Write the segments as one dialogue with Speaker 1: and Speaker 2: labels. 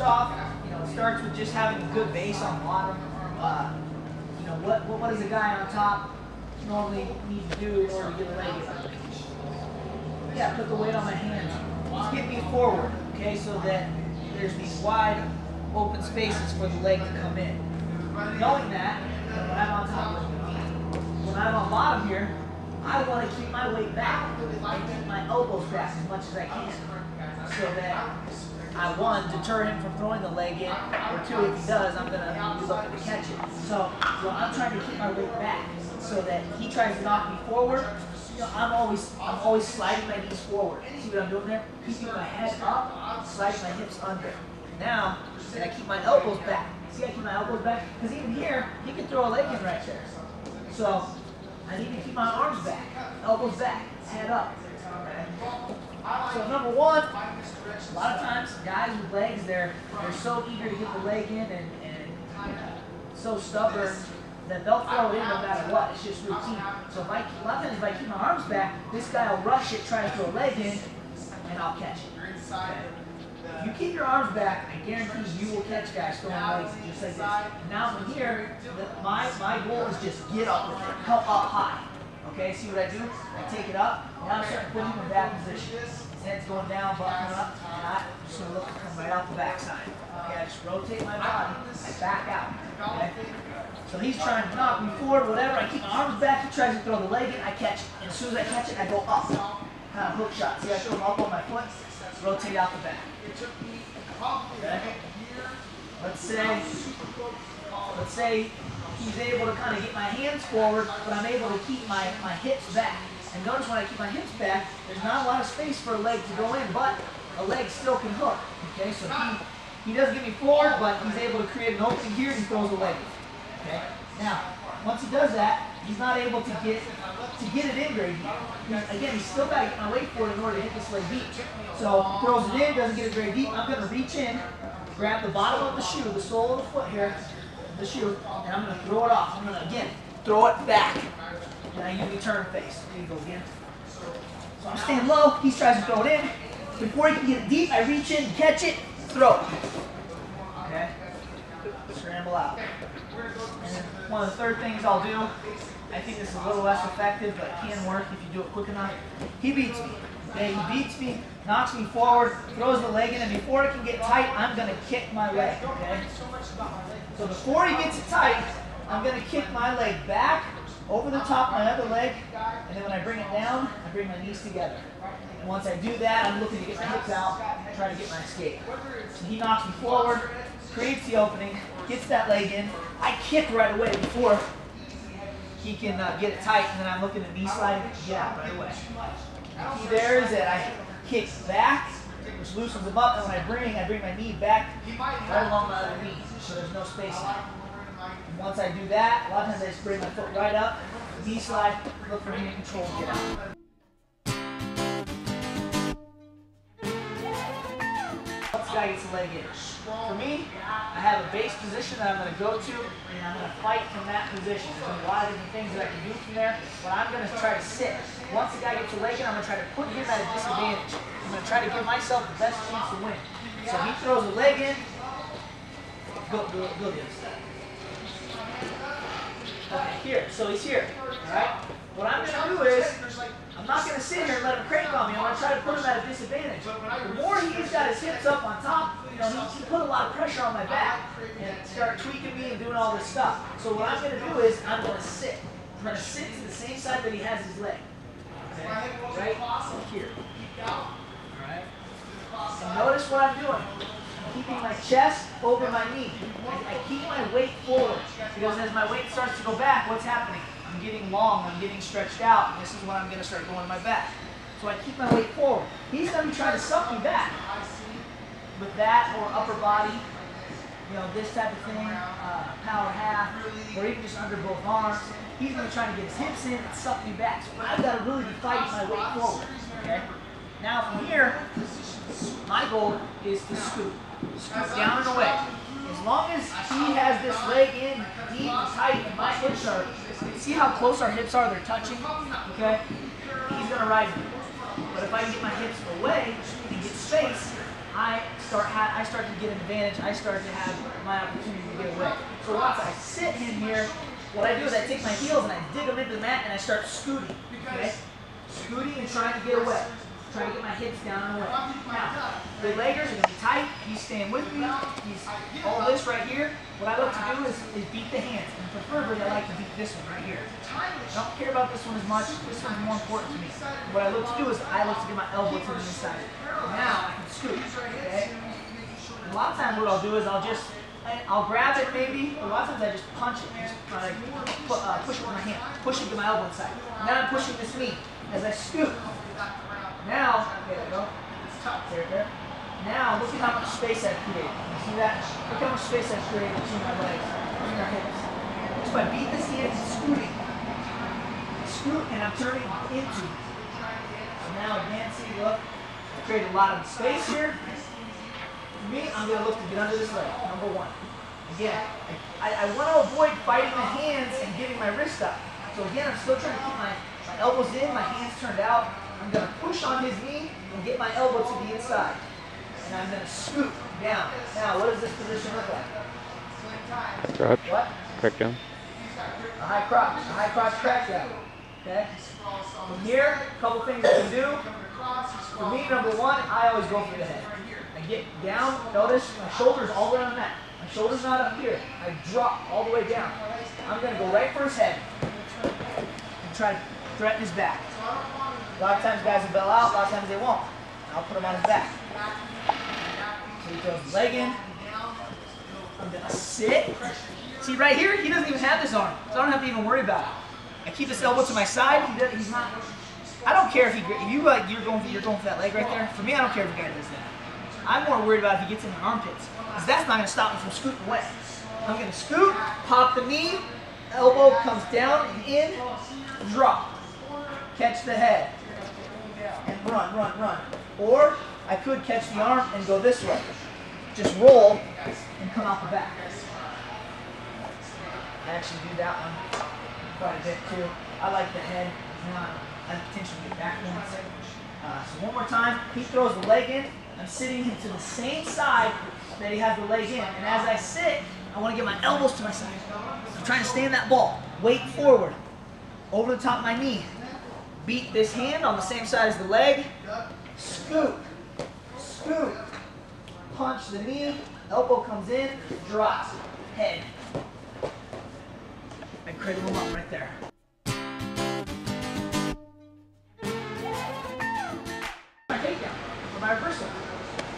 Speaker 1: off, it starts with just having a good base on bottom. What does a guy on top normally need to do in order to get a leg in? Yeah, put the weight on my hands. Just get me forward, okay, so that there's these wide open spaces for the leg to come in. Knowing that, when I'm on top of the knee, when I'm on bottom here, I want to keep my weight back and keep my elbows back as much as I can, so that I, one, deter him from throwing the leg in, or two, if he does, I'm going to be looking to catch it. So I'm trying to keep my weight back so that he tries to knock me forward. I'm always sliding my knees forward. See what I'm doing there? Keeping my head up, sliding my hips under. Now, I keep my elbows back. See, I keep my elbows back? Because even here, he can throw a leg in right there. So I need to keep my arms back, elbows back, head up. Okay? So number one, a lot of times guys with legs, they're so eager to get the leg in and so stubborn that they'll throw it in no matter what. It's just routine. So a lot of times if I keep my arms back, this guy will rush it, try to throw a leg in, and I'll catch it. Okay? If you keep your arms back, I guarantee you will catch guys throwing legs just like this. And now from here, my goal is just get up with it, come up high. Okay, see what I do? I take it up, now I'm starting to put him in that position. His head's going down, buckling up, and I'm just going to look to come right out the backside. Okay, I just rotate my body, I back out. Okay? So he's trying to knock me forward, whatever. I keep my arms back, he tries to throw the leg in, I catch it. And as soon as I catch it, I go up. Kind of hook shot. See, I throw him up on my foot, rotate out the back. Okay? Let's say he's able to kind of get my hands forward, but I'm able to keep my hips back. And notice when I keep my hips back, there's not a lot of space for a leg to go in, but a leg still can hook. Okay, so he does get me forward, but he's able to create an opening here and he throws a leg in. Okay? Now, once he does that, he's not able to get it in very deep. Again, he's still got to get my weight forward in order to hit this leg deep. So throws it in, doesn't get it very deep. I'm going to reach in, grab the bottom of the shoe, the sole of the foot here, the shoe, and I'm going to throw it off. I'm going to, again, throw it back. And I usually turn face. There you go again. So I'm staying low. He tries to throw it in. Before he can get it deep, I reach in, catch it, throw it. Okay? Scramble out. And then one of the third things I'll do, I think this is a little less effective, but it can work if you do it quick enough. He beats me. Okay? He beats me, knocks me forward, throws the leg in, and before it can get tight, I'm going to kick my leg. Okay? So before he gets it tight, I'm going to kick my leg back, over the top of my other leg, and then when I bring it down, I bring my knees together. And once I do that, I'm looking to get my hips out, try to get my escape. So he knocks me forward, creates the opening, gets that leg in. I kick right away before he can get it tight, and then I'm looking to knee slide and get out right away. The key there is that I kick back, which loosens him up, and when I bring my knee back right along my other knee, so there's no space in it. And once I do that, a lot of times I just bring my foot right up, knee slide, look for him to control and get out. Once the guy gets the leg in. For me, I have a base position that I'm going to go to, and I'm going to fight from that position. There's a lot of different things that I can do from there, but I'm going to try to sit. Once the guy gets the leg in, I'm going to try to put him at a disadvantage. I'm going to try to give myself the best chance to win. So he throws the leg in, go the other side. Okay, here. So he's here. Alright? What I'm going to do is, I'm not going to sit here and let him crank on me. I'm going to try to put him at a disadvantage. The more he's got his hips up on top, he put a lot of pressure on my back and start tweaking me and doing all this stuff. So what I'm going to do is, I'm going to sit. I'm going to sit to the same side that he has his leg. Okay? Right here. Alright? And notice what I'm doing. Keeping my chest over my knee. I keep my weight forward, because as my weight starts to go back, what's happening? I'm getting long, I'm getting stretched out, and this is when I'm going to start going my back. So I keep my weight forward. He's going to be trying to suck me back with that or upper body, this type of thing, power half, or even just under both arms. He's going to try to get his hips in and suck me back. So I've got to really be fighting my weight forward. Okay? Now from here, my goal is to scoop. Scoop down and away. As long as he has this leg in deep and tight and my hips are, see how close our hips are, they're touching, okay? He's going to ride me. But if I can get my hips away and get space, I start to get an advantage. I start to have my opportunity to get away. So once I sit in here, what I do is I take my heels and I dig them into the mat and I start scooting. Okay? Scooting and trying to get away. Trying to get my hips down and away. Now, the leggers are going to be tight. He's staying with me. He's all this right here. What I like to do is beat the hands. And preferably, I like to beat this one right here. I don't care about this one as much. This one's more important to me. What I look to do is I look to get my elbow to the inside. Now, I can scoot. Okay? And a lot of times what I'll do is I'll grab it maybe. A lot of times I just punch it. Just like push it with my hand. Push it to my elbow inside. Now I'm pushing this knee as I scoot. Now, there we go. There. Now, look at how much space I've created. You see that? Look how much space I've created between my legs, between our hips. Just by beating this hand and scooting. Scoot, and I'm turning into. So now, again, see, look. I've created a lot of space here. For me, I'm going to look to get under this leg, number one. Again, I want to avoid fighting the hands and getting my wrist up. So again, I'm still trying to keep my elbows in, my hands turned out. I'm going to push on his knee and get my elbow to the inside. And I'm going to scoot down. Now, what does this position look like?
Speaker 2: Crotch.
Speaker 1: What?
Speaker 2: Crack down.
Speaker 1: A high crotch crack down. Okay? From here, a couple things I can do. For me, number one, I always go for the head. I get down, notice my shoulders all the way on the mat. My shoulder's not up here. I drop all the way down. I'm going to go right for his head and try to threaten his back. A lot of times guys will bail out, a lot of times they won't. I'll put him on his back. So he throws his leg in. I'm going to sit. See right here, he doesn't even have this arm, so I don't have to even worry about it. I keep his elbow to my side. He's not. I don't care if you're going for that leg right there. For me, I don't care if the guy does that. I'm more worried about if he gets in the armpits, because that's not going to stop me from scooting away. I'm going to scoot, pop the knee, elbow comes down and in, drop, catch the head, and run. Or I could catch the arm and go this way. Just roll and come out the back. I actually do that one quite a bit too. I like the head. Now I potentially get back once. So one more time. He throws the leg in. I'm sitting him to the same side that he has the leg in. And as I sit, I want to get my elbows to my side. I'm trying to stay in that ball. Weight forward. Over the top of my knee. Beat this hand on the same side as the leg. Scoot. Scoot. Punch the knee. Elbow comes in. Drops. Head. I cradle him up right there. My takedown or my reversal.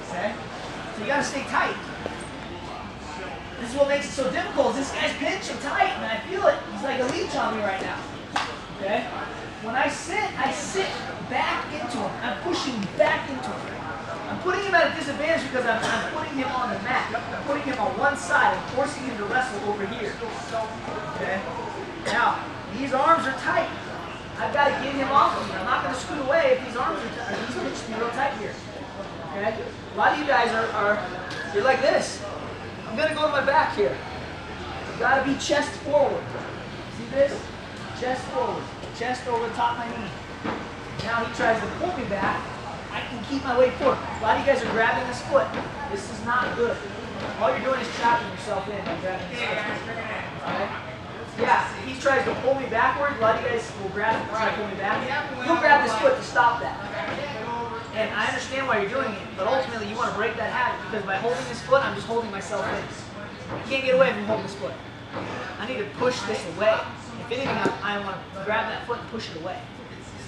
Speaker 1: Okay? So you gotta stay tight. This is what makes it so difficult. This guy's pinching tight and I feel it. He's like a leech on me right now. Okay? When I sit back into him. I'm pushing back into him. I'm putting him at a disadvantage because I'm putting him on the mat. I'm putting him on one side and forcing him to wrestle over here. Okay? Now, these arms are tight. I've got to get him off of me. I'm not going to scoot away if these arms are tight. These pinch me real tight here. Okay? A lot of you guys you're like this. I'm going to go to my back here. I've got to be chest forward. See this? Chest forward. Chest over the top of my knee. Now he tries to pull me back. I can keep my weight forward. A lot of you guys are grabbing this foot. This is not good. All you're doing is trapping yourself in by grabbing this foot. Alright? Yeah, if he tries to pull me backwards, a lot of you guys will grab it and try to pull me back. You'll grab this foot to stop that. And I understand why you're doing it, but ultimately you want to break that habit because by holding this foot, I'm just holding myself in. I can't get away from holding this foot. I need to push this away. If anything, I want to grab that foot and push it away.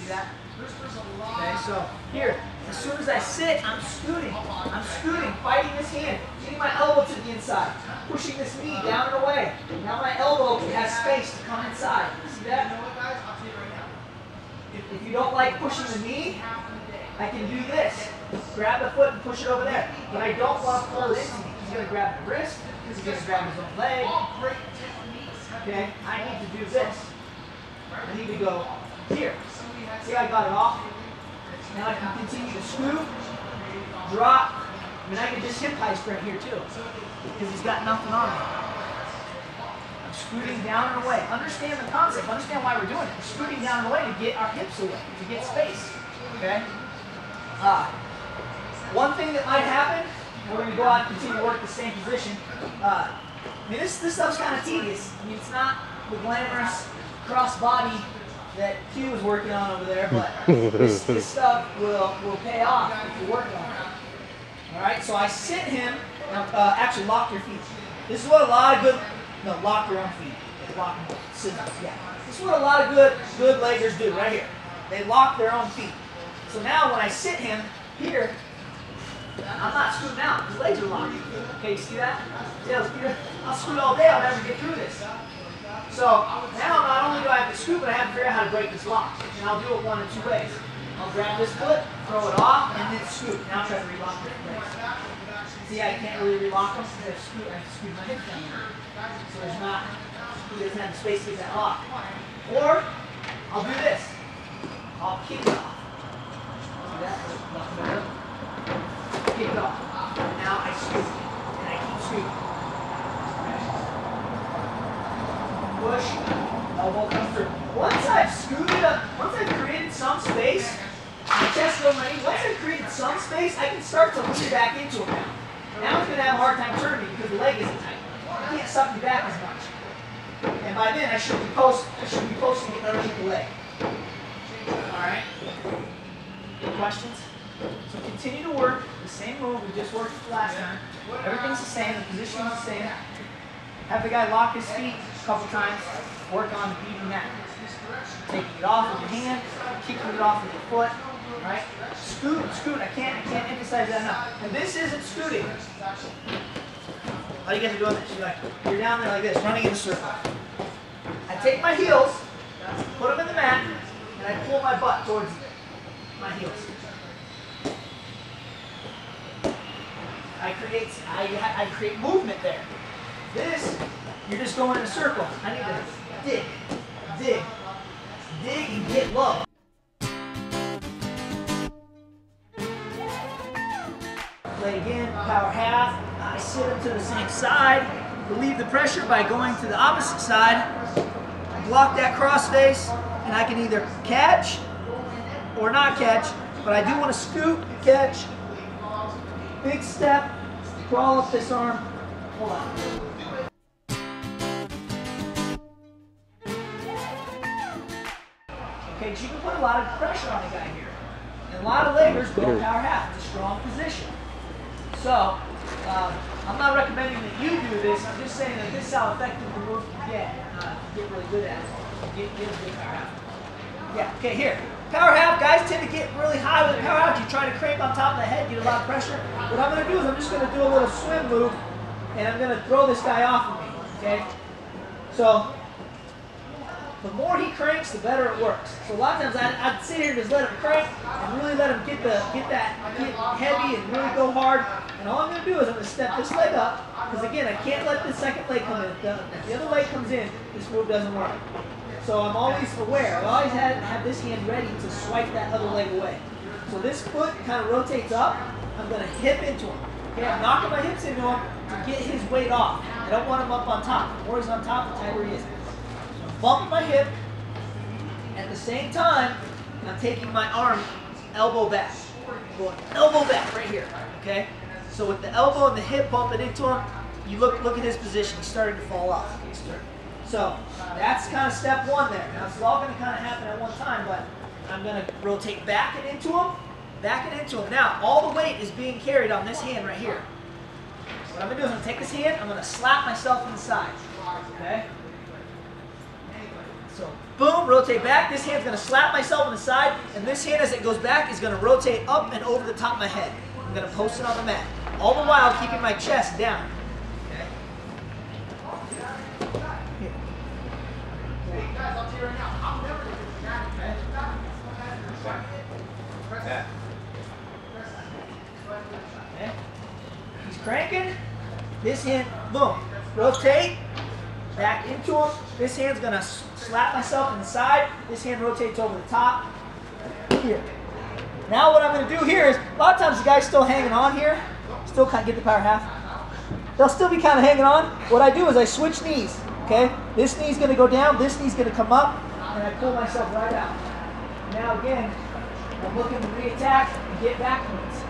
Speaker 1: See that? Okay, so here, as soon as I sit, I'm scooting. I'm scooting, fighting this hand, getting my elbow to the inside, pushing this knee down and away. Now my elbow has space to come inside. See that? If you don't like pushing the knee, I can do this. Grab the foot and push it over there. But I don't want to pull it into me. He's going to grab the wrist. He's going to grab his own leg. Okay, I need to do this. I need to go here. See, I got it off. Now I can continue to scoot, drop. I mean, I can just hip heist right here too, because he's got nothing on me. I'm scooting down and away. Understand the concept. Understand why we're doing it. We're scooting down and away to get our hips away, to get space. Okay? one thing that might happen, and we're going to go out and continue to work the same position. I mean, this stuff's kind of tedious. I mean, it's not the glamorous cross-body that Q was working on over there, but this stuff will pay off if you're working on it. All right, so I sit him. Now, actually, lock your feet. This is what a lot of good, no, lock your own feet. Lock them, scissors, yeah. This is what a lot of good leggers do right here. They lock their own feet. So now when I sit him here, I'm not scooting out. His legs are locked. Okay, you see that? Yeah, I'll scoot all day. I'll never get through this. So now not only do I have to scoot, but I have to figure out how to break this lock. And I'll do it one of two ways. I'll grab this foot, throw it off, and then scoot. Now try to relock this legs. See, I can't really relock them because I have to scoot my hips down here. So there's not, he doesn't have the space to get that lock. Or I'll do this. I'll kick it off. See that? Kick it off. Now I scoot. And I keep scooting. Push. Elbow comes through. Once I've scooted up, once I've created some space, my chest over my knee, once I've created some space, I can start to lean back into it now. Now it's going to have a hard time turning because the leg isn't tight. I can't suck me back as much. And by then I should be posting it underneath the leg. Alright? Any questions? So continue to work the same move we just worked last time. Everything's the same, the position is the same. Have the guy lock his feet a couple times. Work on beating that. Taking it off with your hand, kicking it off with your foot. Right? Scoot, scoot. I can't emphasize that enough. And this isn't scooting. How you guys are doing this? You're down there like this, running in a circle. I take my heels, put them in the mat, and I pull my butt towards my heels. I create movement there. This, you're just going in a circle. I need to dig, dig, dig, and get low. Play again, power half. I sit them to the same side. Relieve the pressure by going to the opposite side. I block that cross face, and I can either catch or not catch, but I do want to scoot, catch, big step, crawl up this arm, hold on. Okay, so you can put a lot of pressure on the guy here. And a lot of leggers go power half. It's a strong position. So, I'm not recommending that you do this. I'm just saying that this is how effective the move can get really good at it. Get a good power half. Yeah, okay, here. Power half, guys tend to get really high with power half. You try to crank on top of the head, get a lot of pressure. What I'm going to do is I'm just going to do a little swim move, and I'm going to throw this guy off of me, okay? So, the more he cranks, the better it works. So a lot of times I'd sit here and just let him crank and really let him get heavy and really go hard. And all I'm going to do is I'm going to step this leg up, because again, I can't let this second leg come in. If the other leg comes in, this move doesn't work. So I'm always aware. I always have this hand ready to swipe that other leg away. So this foot kind of rotates up. I'm going to hip into him. Okay, I'm knocking my hips into him to get his weight off. I don't want him up on top. The more he's on top, the tighter he is. Bump my hip. At the same time, I'm taking my arm elbow back. Going elbow back right here. Okay? So with the elbow and the hip bumping into him, you look at his position. He's starting to fall off. So that's kind of step one there. Now it's all going to kind of happen at one time, but I'm going to rotate back and into him, back and into him. Now all the weight is being carried on this hand right here. What I'm going to do is I'm going to take this hand, I'm going to slap myself in the side. Okay? So, boom, rotate back. This hand's going to slap myself on the side, and this hand, as it goes back, is going to rotate up and over the top of my head. I'm going to post it on the mat, all the while keeping my chest down. Okay? Here. Hey, guys, I'll tell you right now, I'm never going to do that. Okay? He's cranking. This hand, boom, rotate. Back into him. This hand's going to slap myself in the side. This hand rotates over the top. Here. Now what I'm going to do here is, a lot of times the guy's still hanging on here. Still kind of get the power half. They'll still be kind of hanging on. What I do is I switch knees. Okay? This knee's going to go down. This knee's going to come up. And I pull myself right out. Now again, I'm looking to re-attack and get backwards.